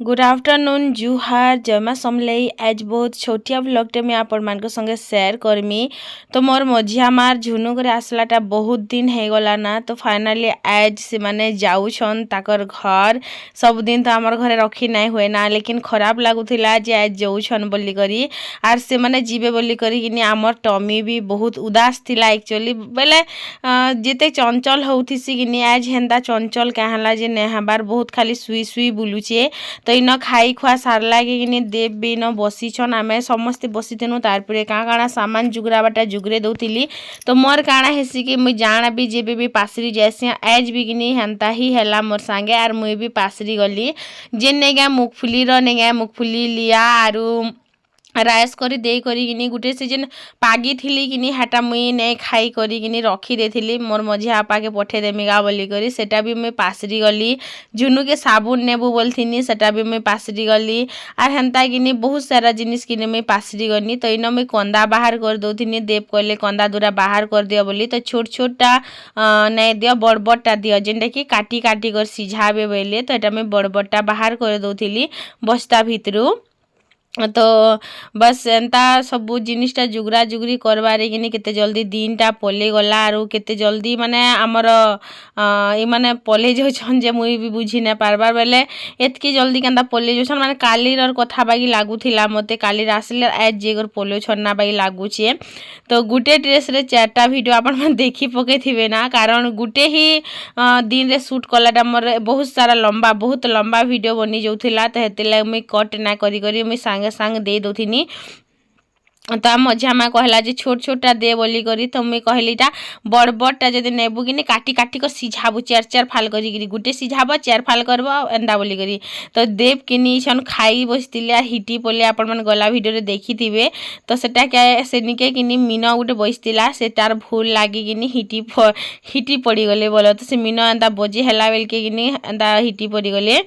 Good afternoon जुहार जयमा समलई आज बहुत छोटिया व्लॉगटे मैं आपण संगे शेयर करमी। तो मोर मझिया मार झुनु करे आसलाटा बहुत दिन हो गला ना। तो फाइनाली आज से माने जाऊछन ताकर घर। सब दिन तो आमर घरे रखी नहीं हुए ना, लेकिन खराब लगुला जे आज जाऊछन बोली करी आर से माने जीवे बोली करी कि आमर टमी भी बहुत उदास थिला एक्चुअली बेले जेते चंचल होउथिसी कि आज हेंदा चंचल कहला जे नेहाबार बहुत खाली सुई सुई बुलुचे। तो इन खाई खुआ सारला कि देव भी इन बसीछन आमे समस्ते बसीथिनु तारपरे काଣା सामान जुगराबाटा जुगरे दउथिली। तो मोर काଣା हेसी कि मुई जाना भी जेबे भी पासरी जैसे आज भी कि हेंता ही हैला मोर सांगे आर मुई भी पासरी गली जे नेगा मुगफुली रो नेगा मुगफुली लिया आरु राइस करी दे करी गुटे से जेन पागी थिली कि हाटा मुई ने खाई करी कि रखी देथिली मोर मझिया आपा के पठे देमिगा बोली करी सेटा भी मुई पासरी गली। झुनु के साबुन नेबू बोलथिनी सेटा भी मुई पासरी गली आर हेंता कि बहुत सारा जिनिस कि मुई पासरी गनी। तो इन मुई कंदा बाहर कर दउथिनी देव कहले कंदा दूरा बाहर कर दियो बोली। तो छोट छोटा नहीं दियो बड़ बड़टा दियो जेनटा कि काटी काटी कर सिझाबे बोले। तो एटा मुई बड़ बड़टा बाहर कर दउथिली बस्ता भितरू। तो बस एंता सबू जिनिसटा जुगरा जुगरी करबारे कि केते जल्दी दिनटा पले गला आरो केते जल्दी माने आमर ए माने पले जोछन जे मुई भी बुझी ना पारबार बेले एतकी जल्दी केंदा पले जोछन माने कालीर कथा बागी लागुथिला मते कालीर आसले आज जेगर पले छन्ना बागी लागुछे। तो गुटे ड्रेस रे चारटा वीडियो आपण मन देखि पके थिबे ना, कारण गुटे ही दिन रे शूट कलाटा मोर बहुत लंबा वीडियो बनी जोथिला। तो हेतेला मुई कट ना करी करी मुई सांगे सांग दे दउथिनी। तो मझिया माँ कहला जे छोट छोटा दे बोली करी। तो मुई कहलीटा बड़ बड़टा जदि नेबू कि काटी काटी कर सिझाबू चार चार फाल करी गुटे सिझाब चार फाल करब एंदा बोली करी। तो देव किनी छन खाई बसतिले हिटी पले आपण मन गला वीडियो रे देखिथिबे। तो सेटा क्या सेनिके किनी मीना गुटे बसतिला से तार भूल लागी किनी हिटी पड़ी गले बोलो। तो से मीना एंदा बजे हला बेल के किनी एंदा हिटी पड़ी गले।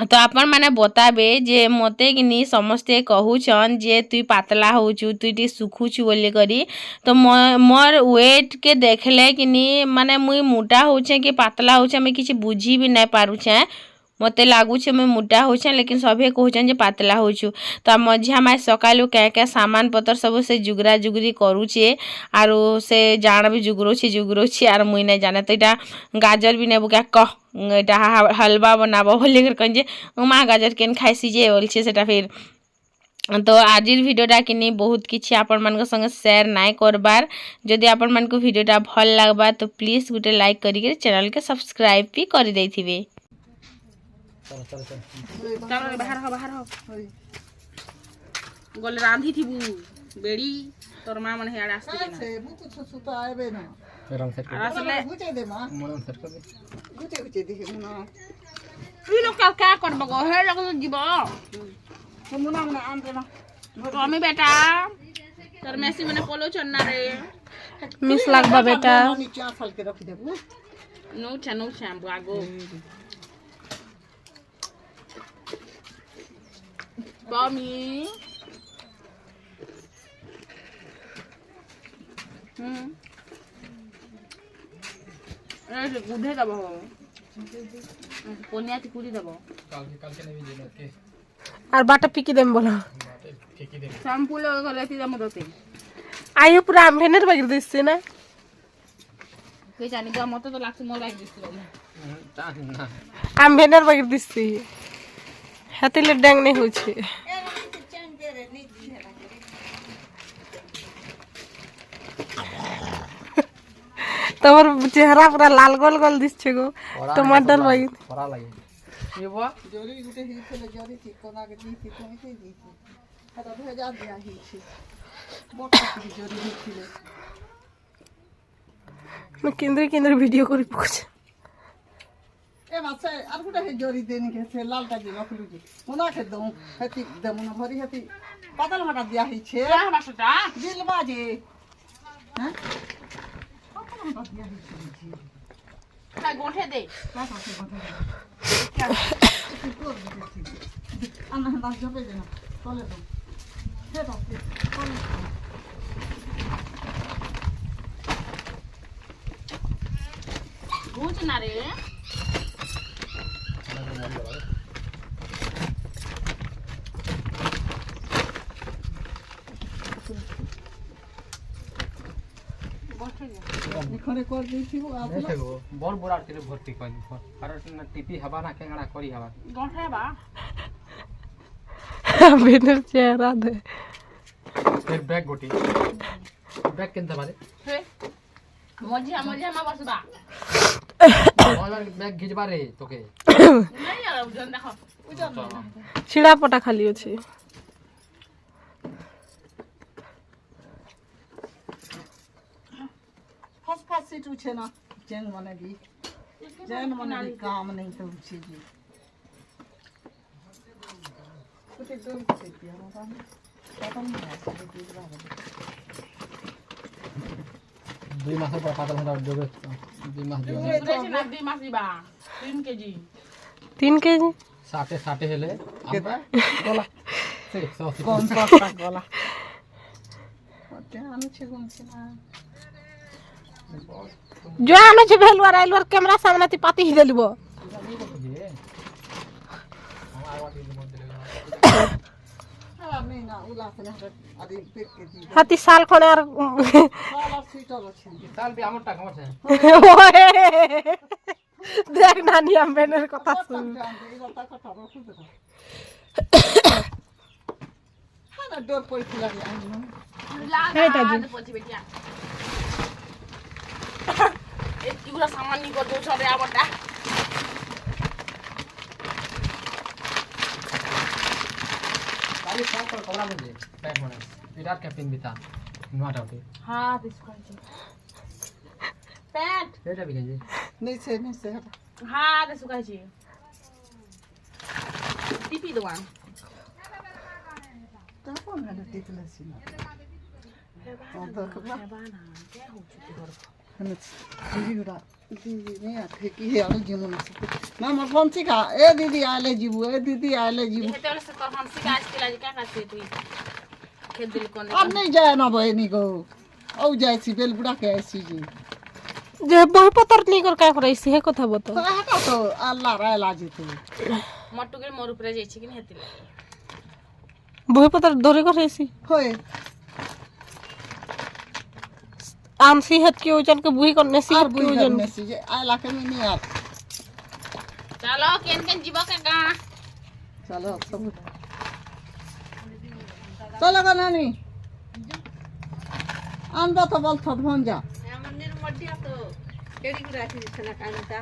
तो आपण माने बताबे जे मते कि समस्ते कहूछन जे तुई पातला होचु तुई टी सुखुछु बोली करी। तो मोर वेट के देखले कि माने मुई मोटा होछे कि पातला होछे मैं किछि बुझी भी नहीं पारुछे। मते लागुछे मैं मोटा होछे लेकिन सभे कहूछन जे पातला होचु। तो मझिया माय सकालू क्या सामान पतर सब से जुगरा जुगरी करूछे आरो से जान भी जुगरोछे आर मुई नहीं जाने। तो इटा गाजर भी नेबू क्या कह इटा हलवा बनाबो बोली कर कन जे उमा गाजर केन खाइसी जे बोलछे सेटा फिर। तो आजिर वीडियोटा कि बहुत किछि आपण मन संगे शेयर नाय करबार। जदि आपण मन को वीडियोटा भल लागबा तो प्लीज गुटे लाइक करी चैनल के सब्सक्राइब भी कर देथिबे। चलो बाहर हो गोल रांधी थी बेड़ी तोर मां मन हेड आस्ते ना से मु तो सुता आबे ना रंग सेट कर असले गुचे दे मां मन सेट कर दे गुचे दे मुना ई लोग क्या करबो गो हे लोग जीवो मुना मुना आन दे ना तो हमें बेटा तोर मेसी मने पोलो चन्ना रे मिस लागबा बेटा नीचे फाल के रख दे नो छाम बागो Mommy. गुधे दबो कोनिया ती कुड़ी दबो काल के नहीं देना के और बाटा पिकी देम बोलो ठेकी दे शैम्पू ले गलेती दम दोते आयो पूरा आम्भेनर बगिर दिससे ना के जानी ग मत तो लागछ मोर बागिर दिससे ना आम्भेनर बगिर दिससे हातिले डांग नहीं होछे तोर चेहरा पूरा लाल गोल गोल दिसछे गो टमाटर लगी परा लगी येबो जोरी गुटे हिथले जोरी ठीक कोना के दी ठीक कोनी के दी हता भेजा दिया ही छी मोटा की जोरी हिथले मैं केंद्र वीडियो करी पछ ए मासे आर गुटे हे जोरी देनी के से लालटा जे रखलु जे कोना के दऊ हती दमुना भरी हती पातल हटा दिया ही छे क्या मासटा दिलबा जे हैं काय गोठे दे काय गोठे अन्ना ना जपे देना तले दो हे तो गुच ना रे এখানে কর দিছি দেখে গো বড় বড় আর তেলে ভর্তি কই আর না টিপি হবা না কেঙ্গড়া করি হবা গঠে বা বেনের চেহারা দে एक बैग गोटी बैग किंता बारे हे मजिया मा बसबा और बैग घिचबा रे तोके नहीं यार उजन देखो उजन छिड़ा पटा खाली अछि फस फस से टूछे ना जैन मने भी काम नहीं तो उछे जी कुछ दूर से दिया ना पता नहीं है सब दूर बाहर 2 মাস পর পাতা ধরা দেবে 2 মাস দিও দেখছ না 2 মাস দিবা 3 কেজি 3 কেজি 60 হেলে আমরা গলা 180 कौन सा गला पता आने छे कौन से ना जो आनो छे भेलुआ राइलवर कैमरा सामने ती पाती ही देलिबो नहीं ना उला से ना अरे पेट के दी हाथी साल खने आर साला स्वीटर আছে साल भी আমার টাকা আছে देख नानी हम बेनर কথা শুন हां डोर पर खुला है हे दादी पछी बेटिया ए पूरा सामान नि कर दो छरे आवटा खाली साल पर कपड़ा में दे पैक बना विराट कैप्टन बिता नुआ टाउटे हां दिस कर पैंट এটা বিকে জি नहीं से हां दिस कर छी टीपी दवा तो कौन है टिकला सीना और तो खबा बाना के हो छुटी घर दीदी नहीं आते कि है और जीवन से ना मत पंची का ए दीदी आले जीबू ए दीदी आले जीबू हेते वाला से कर हम शिकायत केला जे का करते तू खेत दिल कोने अब नहीं जाए ना बहनी को औ जाए सी बेल बुढ़ा के ऐसी जी जे बहु पतर नी कर का करे से हे কথা বতো तो हटा तो अल्लाह रायला जीते मट्टू के मोर ऊपर जाई छी कि हेते बहु पतर धरे करे से होए आमसी हत के ओजन के बुही करने से और हत के बुई ओजन करने से जे आला के में नहीं यार चलो केन केन जीवा का गा चलो सब चलो का नानी आंदा तो बोल थद भन जा मंदिर मटिया तो केड़ी गुरा थी छना कानता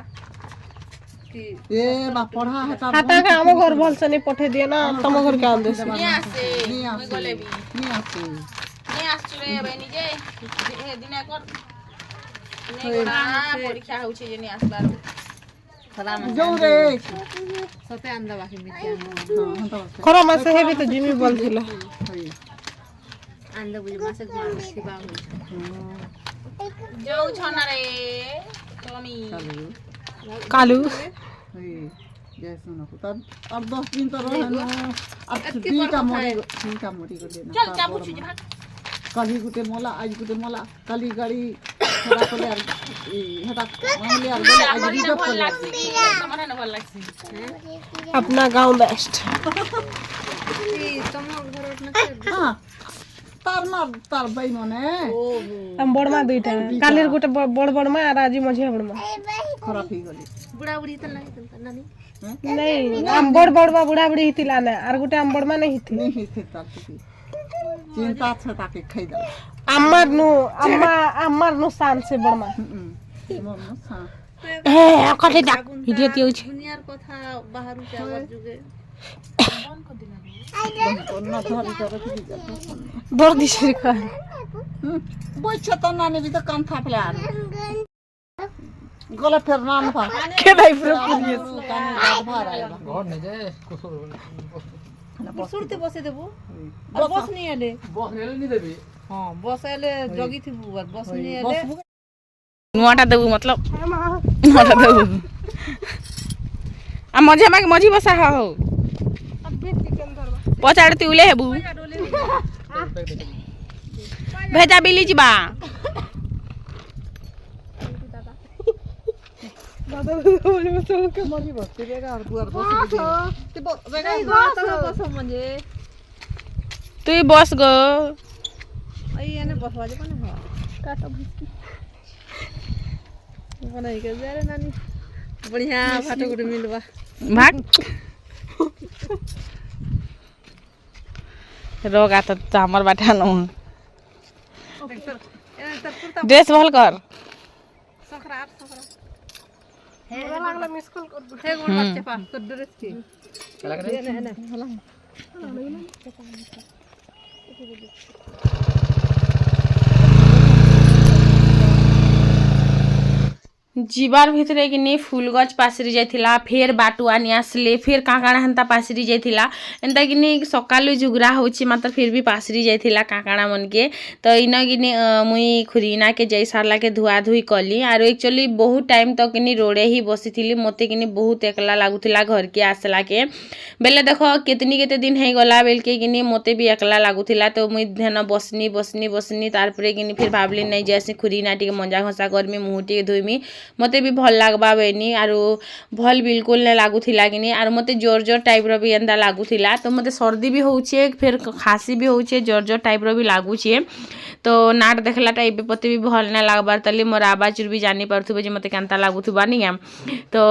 कि ए बा पढ़ा है ता हाता का हम घर भल से नहीं पठे दिए ना तम घर के आंदे से नहीं आसे नहीं मैं आसे गले भी नहीं आसे नहीं आसले बनी जे हे दिना कर नहीं ना परीक्षा होउछे जे नहीं आसबार जो रे सते आंदा बाकी मिटे हां तो खरा मासे हेबी तो जिमी बोल थिला आंदा बुझे मासे मार सेवा हो जो छना रे टमी कालू जय सुनो तब अब 10 दिन तो रहे ना अब बीटा मोरी को देना चल जा पूछ जे भाग कली गुटे मोला आज गुटे मोला कली गाड़ी खड़ा कर यार हटा मामले यार बोले आज रिजर्व कर हमरा न भल लागसी अपना गांव बेस्ट हां तार बहिनो ने हम बड़मा दुइटा कालीर गुटे बड़ बड़मा आ राजी मझिया बड़मा खराब ही गली बुढ़ा बुढ़ी त नहीं नानी नहीं हम बड़ बड़मा बुढ़ा बुढ़ी हितिला ना आर गुटे हम बड़मा नहीं हिति नहीं थे तार चिंता छ ताके खाइ दा अम्मार नु शान से बड़मा मोर सा ए अकले डाक भिडियो दिउ छ दुनियार कथा बाहरु से आवाज जुगे ना धरी कर रखी जा डर दिसे का बोछ त नानी भी तो कान थापले आ गलत फेर नान पा के दाई पुरो पुलिस कान गाद भर आया घर नहीं जे सुरते बसे देबो और बस नहीं आले बस ले नहीं देबी हां बस आले जगी थी बुआर बस नहीं आले बस नुआटा देबो मतलब नुआटा देबो आ मजे मा मजी बसा हो पचाड़ती उले हेबू भेजा बिली जिबा दादा बोले मत के मरी बस तेगा और दुआर बस ते बेगा बस म्हणजे तू बस गो आई एने बसवा जे कोने काटा बनाई के जा रे नानी बढ़िया भाटो गुड़ मिलवा भाग रोगा तो हमर बाटा न ड्रेस भल कर लागला मिस कॉल कर हे गोड़ बच्चे पा कर ड्रेस की जीवार भितरे कि फूल गच पासरी जाइथिला फेर बाटुआ नि आसले फेर काकाणा हंता पासरी जाइथिला एंता कि सकालु जुगरा होची मात्र फिर भी पासरी जाइथिला काकाणा मन के तो इन कि मुई खुरीना के जाई सारला के धुआ धुई कली आरो एक्चुअली बहुत टाइम तक कि रोडे ही बसीथिली मते कि बहुत एकला लागुथिला घर के आसला के बेले देखो केते दिन हे गला बेल के कि मते भी एकला लागुथिला तो मुई ध्यान बसनी तारपरे कि फिर भाबली नहीं जैसे खुरीना टिके मंजा घसा करमी मुँह टिके धुईमी मते भी भल लागबा बेनी आरो भल बिल्कुल नहीं लागुथिला कि आरो मते जोर टाइप रो भी एंदा लागुथिला तो मते सर्दी भी होउछे फिर खांसी भी होउछे जोर टाइप रो भी लागुछे तो नाट देखलाटा एबे पते भी भल नहीं लागबार तले मोर आवाज भी जानी पारथुबे जे मते केनता लागुथुबा निया तो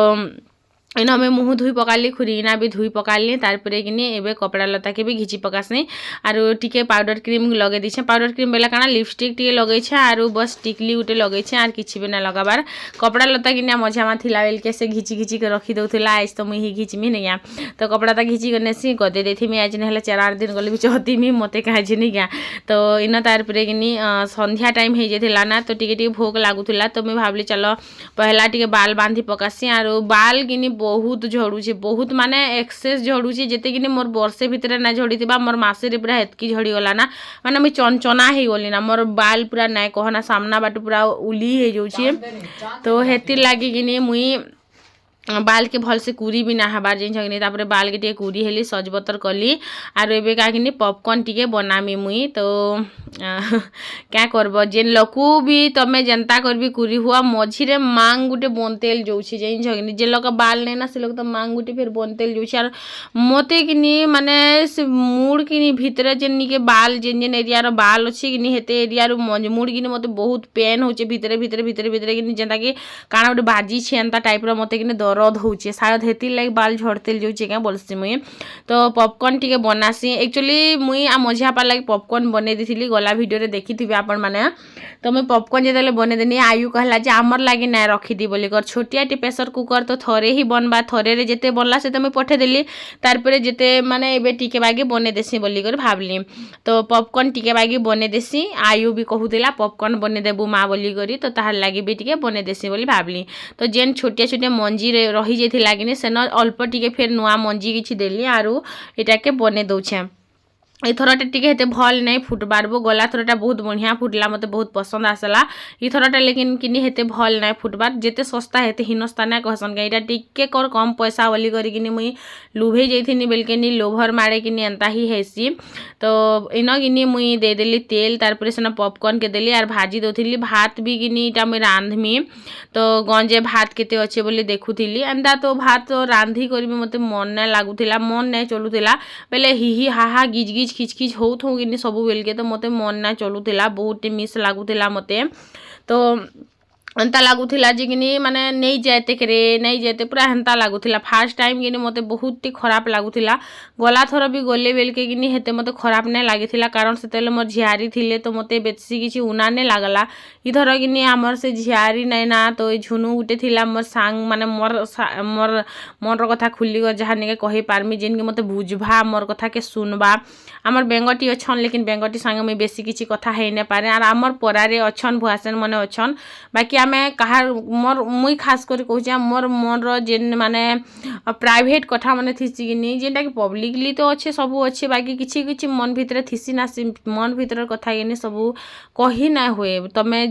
इन हमें मुँह धुई पकाली खुरीना भी धुई पकाली तारपरे कि एबे कपड़ा लता के भी घिची पकासनी आरो टिके पाउडर क्रीम लगे दीछे पाउडर क्रीम बेला काना लिपस्टिक टिके लगे छे आरो बस टिकली उटे लगे छे आर किछि भी ना लगाबार कपड़ा लता कि मझामा थिला बेल के से घिची के रखी दउथिला आज तो मुई ही घिचमी नहीं तो कपड़ा ता घिची के नेसी गदे देथिमी आज नहले 4-8 दिन गले भी चहतीमी मते काजी नहीं गया तो इन तारपरे कि संध्या टाइम हे जेथिला ना तो टिके भोग लागुथिला तो मैं भाबली चलो पहला टिके बाल बांधी पकासी आरो बाल कि बहुत झड़ुचे बहुत माने एक्सेस झड़ुचे जेते कि मोर वर्षे भितर ना झड़ीथिबा मोर मासे रे पूरा हेतकी झड़ी गला ना माने मैं चंचना हे गली ना मोर बाल पूरा नाय कहना सामना बाटू पूरा उली हे जाउछे तो हेति लागी कि मुई बाल के भल से कुरी भी ना हबार जिन तापर बाल के टे कुरी हेली सजबतर कली आरो एबे का कि पॉपकॉर्न टिके बनामी मुई तो क्या करब जेन लकू भी तमे जनता करबी कुरी हुआ मझिरे मांग गुटे बनतेल जोछि जिन झगनी जे लोक बाल नै ना से लोक तो मांग गुटे फिर बनतेल जोछि आर मते कि माने से मूड कि भितरे जेन के बाल जेन एरिया रो बाल अछि कि हेते एरिया रो मूड कि मते बहुत पेन होचे भितरे कि जेंता कि काना गुटे बाजी छेंता टाइप रो मते कि दर्द होचे शायद हेती लाइक बाल झड़तेल जोचे क्या बोलसी मुई तो पॉपकॉर्न टिके बनासी एक्चुअली मुई आ मझिया पा लाइक पॉपकॉर्न बने दिथिली गला वीडियो रे देखिथिबे आपण माने तो मैं पॉपकॉर्न जेतले बने देनी आयु कहला जे आमर लागी ना रखी दी बोली कर छोटिया टी प्रेशर कुकर तो थरे ही बनबा थरे रे जेते बनला से तो मैं पठे देली तारपरे जेते माने एबे टिके बागी बने देसी बोली कर भाबली तो पॉपकॉर्न टिके बागी बने देसी आयु भी कहूतिला पॉपकॉर्न बने देबू माँ बोली करी तो ताहार लागी भी टिके बने देसी बोली भाबली तो जेन छोटिया मंजी रे रही जाइथिला कि सेन अल्प टिके फिर नुआ मंजी किछि देली आरु एटा के बने दउछे इथरटा टिके हेते भल नहीं फुटबार बो गला थरटा बहुत बढ़िया फुटला मते बहुत पसंद आसला इथरटा लेकिन किनी हेते भल नहीं फुटबार जेते सस्ता हेते हिनस्ता ना कहसन के एटा टिके कर कम पैसा वाली करी किनी मुई लुभे जैथिनी बेलकेनी लोभर मारे किनी एंता ही हेसी तो इन किनी मुई दे देली तेल तारपरे सेना पॉपकॉर्न के देली आर भाजी दउथिली भात भी किनी इटा मुई रांधमी तो गंजे भात केते अच्छे बोली देखुथिली एंदा तो भात रांधी करबी मते मन ना लागुथिला मन नहीं चलुथिला बेले ही हा गिज खिचखिच होत हो कि सबू बेलके तो मते मन ना चलुथिला बहुत मिस लागुथिला मते तो एंता लागुथिला जे कि माने नहीं जाते करे नहीं जाते पूरा हेंता लागुथिला फास्ट टाइम कि मते बहुत ही खराब लागुथिला गला थर भी गले बेलके कि हेते मते खराब नहीं लागिथिला कारण सेतेले मोर झियारी थिले तो मते बेसी किछि उना नहीं लागला इधर कि आमर से झियारी नहीं ना तो झुनु गुटे थिला मोर सांग माने मोर मन कथा खुली कर जहाँ निके कहि पारमी जेन कि मते बुझबा मोर कथा के सुनबा आमर बेंगटी अछन लेकिन बेंगटी संगे मैं बेसी किछि कथा है न पारे आर आमर परारे अछन भुआसेन मने अछन बाकी आमे कहार मोर मुई खास कर कहूँ मोर मन जेन माने प्राइवेट कथा माने थीसी कि जेनटा कि पब्लिकली तो अच्छे सबू अच्छे बाकी किछि किछि मन भितर थीसी ना मन भितर कथा कि सबू कही ना हुए तमे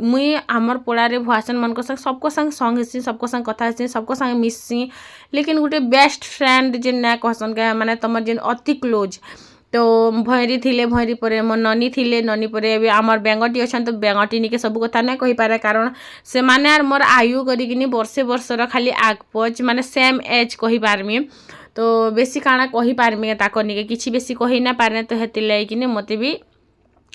मुई आमर पड़ारे भुआसन मन को सबको संग हेसी सबको संग कथा हेसी सबको संग मिससी लेकिन गोटे बेस्ट फ्रेंड जेन ना कहसन के माने तमर जेन अति क्लोज तो भैरी थिले भैरी परे मोर ननी थिले ननी परे आमर बेंगटी अच्छा तो बेंगटी निके सब कथा नहीं कहि पारे कारण से माने आर मोर आयु करी वर्षर खाली आगपच माने सेम एज कहि पारमी तो बेसी काଣା कहि पारमी ताको निके किछि बेसी कहि ना पारे तो हेति लागिने मते भी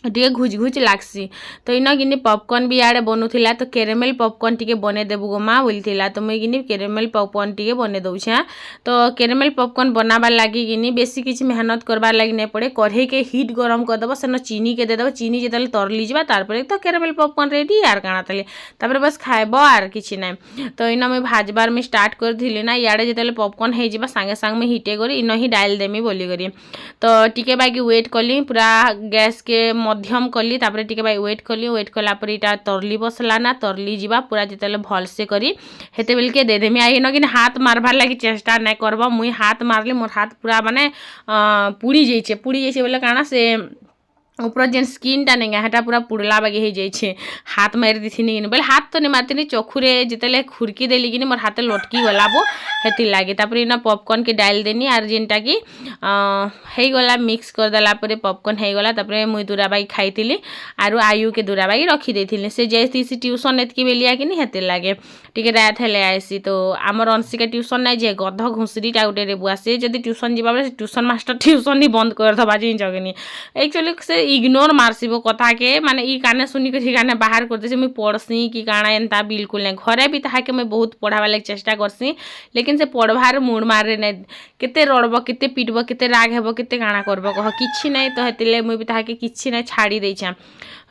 टे घुच घुच लागसी तो इन कि पॉपकॉर्न भी आड़े बनूला तो कैरेमेल पॉपकॉर्न टी बने देबू गो माँ बोलता तो मुई कि कैरेमेल पॉपकॉर्न टी बने दौछे तो कैरेमेल पॉपकॉर्न बनाबार लगी कि बेसी किसी मेहनत करबार लगी नहीं पड़े कढ़ई के हिट गरम करदेव सेन चीनी के देदेव चीनी जो तरली जा तार तो कैरेमेल पॉपकॉर्न रेडी आर काଣା ताले बस खाएब आर किसी ना तो इन मुझे भाजबार मुझे स्टार्ट करी ना इे जो पॉपकॉर्न हो सांगे सांगे मुझे हिटे कर इन ही डाल देमी बोलिक तो टिके बाकी वेट कली पूरा गैस के मध्यम कली तापर टिके बाई वेट कला पर इटा तरली बसला ना तरली जीवा पूरा जिते भलसे करी हेते बेल के दे देमी आई न कि हाथ मारबार लगी चेष्टा नहीं करब मुई हाथ मारली मोर हाथ पूरा माने पुड़ी जाइए बोले काଣା से ऊपर जेन स्किन टा नहीं हेटा पूरा पुड़ला बागे हो जाइए हाथ मारी दी बोले हाथ तो नहीं मारती चखुरे जिते खुरकी देली कि मोर हाथ लटकी गला बो हेती लगे तापर इन पॉपकॉर्न के डाल देनी आर जेनटा कि हो गला मिक्स करदेला पॉपकॉर्न हो गला तापर मुई दूराबाई खाई आरु आयु के दूराबाई रखी से जैसी ट्यूशन एतकी बेलिया कि हेते लगे टिके रात हेले आसी तो आमर अंशिका ट्यूशन ना जे गध घुसरीटा गोटे रेबुआ से जब ट्यूशन जावा बेले ट्यूशन मास्टर ट्यूशन ही बंद कर दबा जगनी एक्चुअली से इग्नोर मारसिबो कथा के माने ई काने सुनी के काने बाहर करते मुई पढ़सी कि काଣା एंता बिल्कुल नहीं घरे भी ताके मैं बहुत पढ़ावा लगे चेष्टा करसी लेकिन से पढ़वार मुड मारे नहीं केते रड़ब केते पिटब केते राग हेब केते काଣା करब कह किछि नहीं तो हेतिले मुई भी ताके किछि नहीं छाड़ी देछा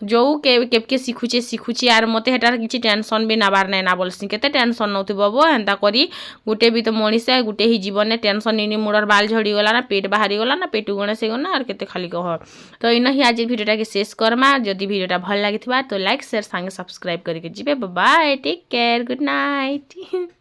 जो केबके शिखुचे आर मते हेटार किछि टेंशन भी नबार नहीं ना बोलसी केते टेंशन नौथिबो बो एंता करी गुटे भी तो मनीष गुटे ही जीवन ने टेंशन नहीं मुडर बाल झड़ी गला ना पेट बाहरी गला ना पेटू गणे से गना आर केते खाली कह तो इन ही आज भिडियोटा के शेष करमा जदि भिडियोटा भल लागिथिबा तो लाइक शेयर सांगे सब्सक्राइब करके जिबे bye take care good night.